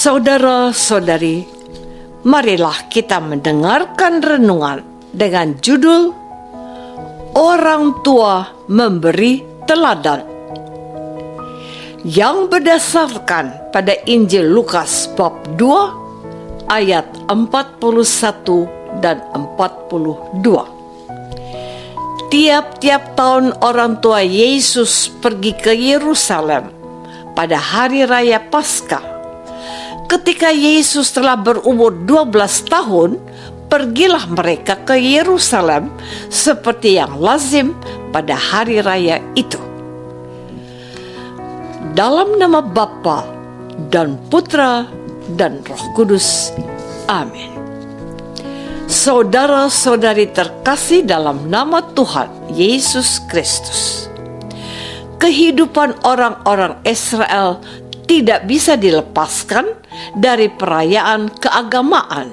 Saudara-saudari, marilah kita mendengarkan renungan dengan judul Orang Tua Memberi Teladan, yang berdasarkan pada Injil Lukas bab 2 ayat 41 dan 42. Tiap-tiap tahun orang tua Yesus pergi ke Yerusalem pada hari raya Paskah. Ketika Yesus telah berumur 12 tahun, pergilah mereka ke Yerusalem seperti yang lazim pada hari raya itu. Dalam nama Bapa dan Putra dan Roh Kudus. Amin. Saudara-saudari terkasih dalam nama Tuhan Yesus Kristus, kehidupan orang-orang Israel tidak bisa dilepaskan dari perayaan keagamaan,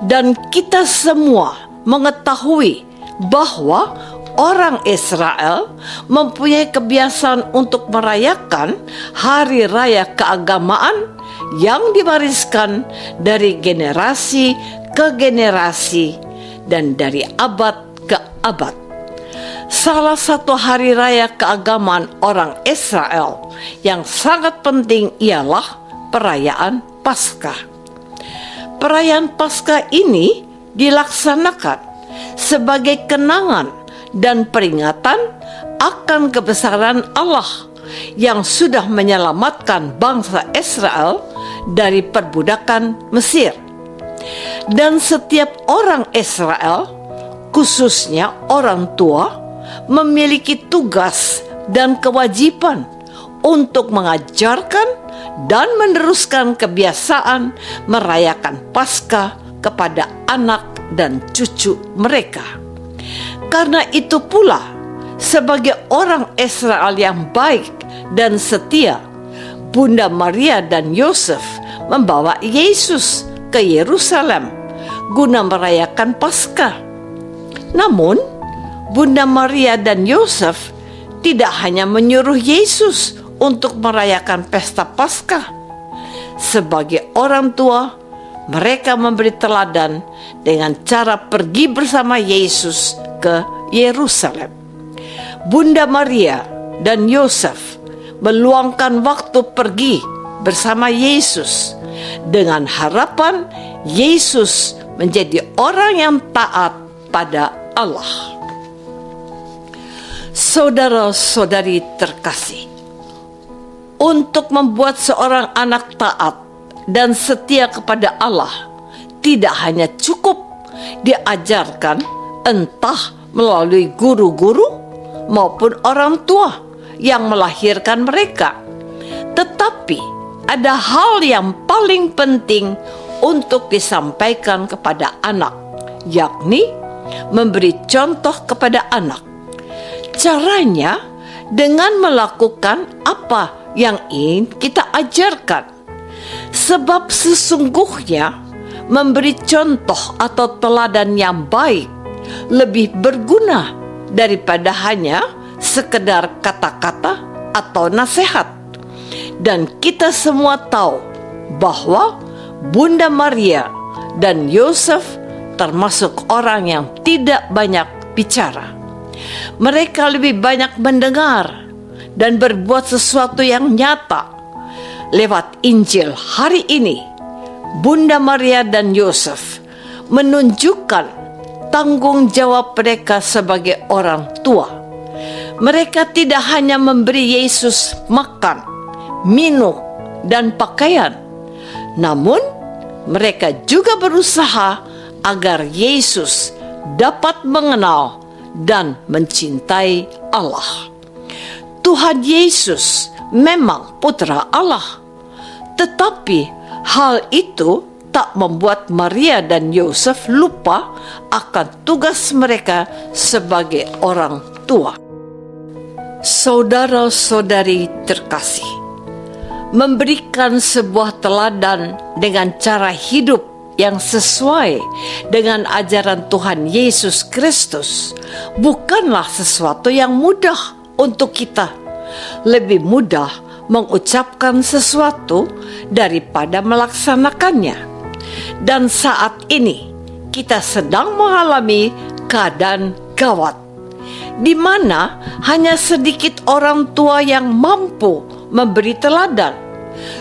dan kita semua mengetahui bahwa orang Israel mempunyai kebiasaan untuk merayakan hari raya keagamaan yang diwariskan dari generasi ke generasi dan dari abad ke abad. Salah satu hari raya keagamaan orang Israel yang sangat penting ialah perayaan Paskah. Perayaan Paskah ini dilaksanakan sebagai kenangan dan peringatan akan kebesaran Allah yang sudah menyelamatkan bangsa Israel dari perbudakan Mesir. Dan setiap orang Israel, khususnya orang tua, memiliki tugas dan kewajiban untuk mengajarkan dan meneruskan kebiasaan merayakan Paskah kepada anak dan cucu mereka. Karena itu pula, sebagai orang Israel yang baik dan setia, Bunda Maria dan Yosef membawa Yesus ke Yerusalem guna merayakan Paskah. Namun, Bunda Maria dan Yosef tidak hanya menyuruh Yesus untuk merayakan pesta Paskah. Sebagai orang tua, mereka memberi teladan dengan cara pergi bersama Yesus ke Yerusalem. Bunda Maria dan Yosef meluangkan waktu pergi bersama Yesus dengan harapan Yesus menjadi orang yang taat pada Allah. Saudara-saudari terkasih, untuk membuat seorang anak taat dan setia kepada Allah tidak hanya cukup diajarkan entah melalui guru-guru maupun orang tua yang melahirkan mereka, tetapi ada hal yang paling penting untuk disampaikan kepada anak, yakni memberi contoh kepada anak. Caranya dengan melakukan apa yang ingin kita ajarkan. Sebab sesungguhnya memberi contoh atau teladan yang baik lebih berguna daripada hanya sekedar kata-kata atau nasihat. Dan kita semua tahu bahwa Bunda Maria dan Yosef termasuk orang yang tidak banyak bicara. Mereka lebih banyak mendengar dan berbuat sesuatu yang nyata. Lewat Injil hari ini, Bunda Maria dan Yosef menunjukkan tanggung jawab mereka sebagai orang tua. Mereka tidak hanya memberi Yesus makan, minum, dan pakaian, namun mereka juga berusaha agar Yesus dapat mengenal dan mencintai Allah. Tuhan Yesus memang putra Allah, tetapi hal itu tak membuat Maria dan Yosef lupa akan tugas mereka sebagai orang tua. Saudara-saudari terkasih, memberikan sebuah teladan dengan cara hidup yang sesuai dengan ajaran Tuhan Yesus Kristus bukanlah sesuatu yang mudah untuk kita. Lebih mudah mengucapkan sesuatu daripada melaksanakannya. Dan saat ini kita sedang mengalami keadaan gawat, di mana hanya sedikit orang tua yang mampu memberi teladan.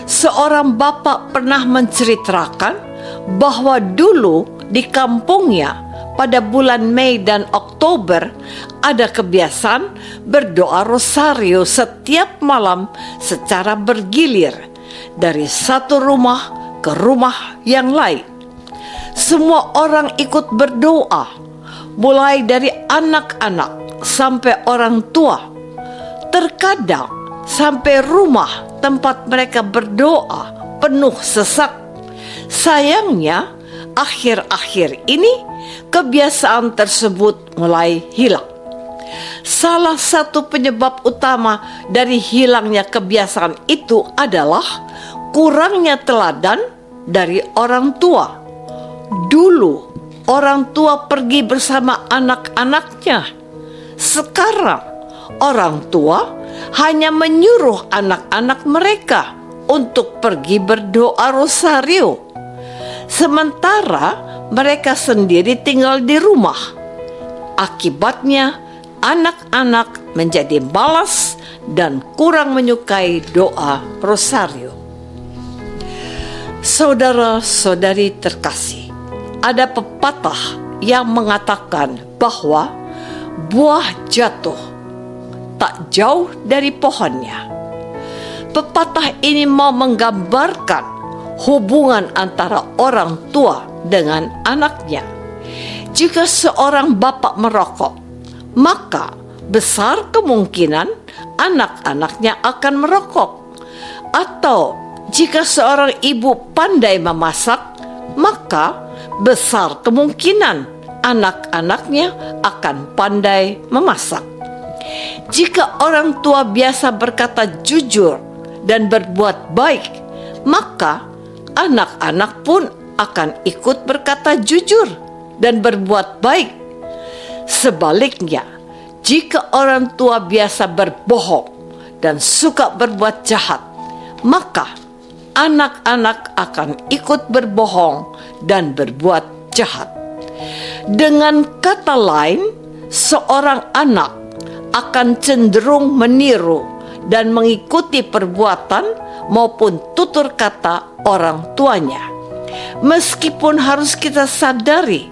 Seorang bapak pernah menceritakan bahwa dulu di kampungnya pada bulan Mei dan Oktober ada kebiasaan berdoa rosario setiap malam secara bergilir dari satu rumah ke rumah yang lain. Semua orang ikut berdoa, mulai dari anak-anak sampai orang tua. Terkadang sampai rumah tempat mereka berdoa penuh sesak. Sayangnya, akhir-akhir ini kebiasaan tersebut mulai hilang. Salah satu penyebab utama dari hilangnya kebiasaan itu adalah kurangnya teladan dari orang tua. Dulu orang tua pergi bersama anak-anaknya. Sekarang orang tua hanya menyuruh anak-anak mereka untuk pergi berdoa rosario, sementara mereka sendiri tinggal di rumah. Akibatnya, anak-anak menjadi malas dan kurang menyukai doa rosario. Saudara-saudari terkasih, ada pepatah yang mengatakan bahwa buah jatuh tak jauh dari pohonnya. Pepatah ini mau menggambarkan hubungan antara orang tua dengan anaknya. Jika seorang bapak merokok, maka besar kemungkinan anak-anaknya akan merokok. Atau jika seorang ibu pandai memasak, maka besar kemungkinan anak-anaknya akan pandai memasak. Jika orang tua biasa berkata jujur dan berbuat baik, maka anak-anak pun akan ikut berkata jujur dan berbuat baik. Sebaliknya, jika orang tua biasa berbohong dan suka berbuat jahat, maka anak-anak akan ikut berbohong dan berbuat jahat. Dengan kata lain, seorang anak akan cenderung meniru dan mengikuti perbuatan maupun tutur kata orang tuanya. Meskipun harus kita sadari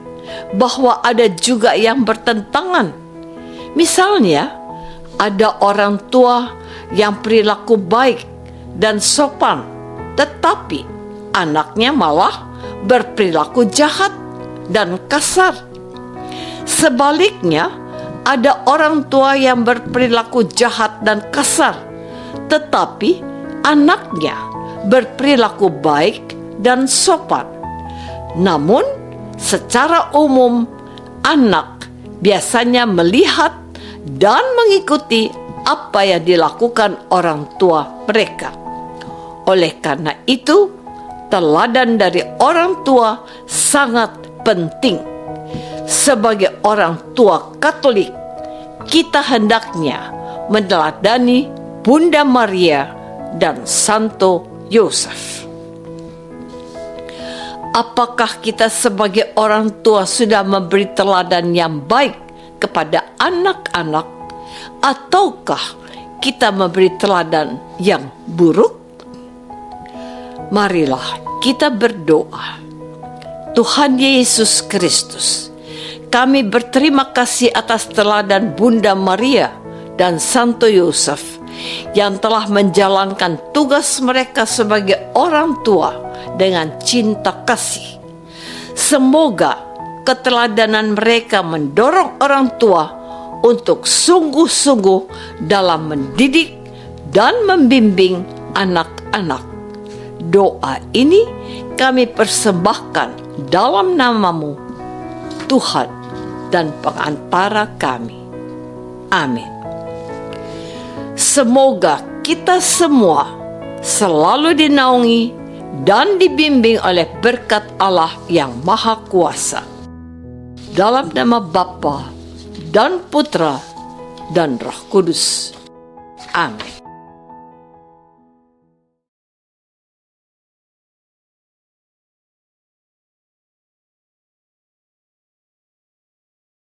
bahwa ada juga yang bertentangan. Misalnya, ada orang tua yang perilaku baik dan sopan, tetapi anaknya malah berperilaku jahat dan kasar. Sebaliknya, ada orang tua yang berperilaku jahat dan kasar, tetapi anaknya berperilaku baik dan sopan. Namun, secara umum, anak biasanya melihat dan mengikuti apa yang dilakukan orang tua mereka. Oleh karena itu, teladan dari orang tua sangat penting. Sebagai orang tua Katolik, kita hendaknya meneladani Bunda Maria dan Santo Yosef. Apakah kita sebagai orang tua sudah memberi teladan yang baik kepada anak-anak, ataukah kita memberi teladan yang buruk? Marilah kita berdoa. Tuhan Yesus Kristus, kami berterima kasih atas teladan Bunda Maria dan Santo Yosef yang telah menjalankan tugas mereka sebagai orang tua dengan cinta kasih. Semoga keteladanan mereka mendorong orang tua untuk sungguh-sungguh dalam mendidik dan membimbing anak-anak. Doa ini kami persembahkan dalam nama-Mu, Tuhan dan pengantara kami. Amin. Semoga kita semua selalu dinaungi dan dibimbing oleh berkat Allah yang Maha Kuasa. Dalam nama Bapa dan Putra dan Roh Kudus. Amin.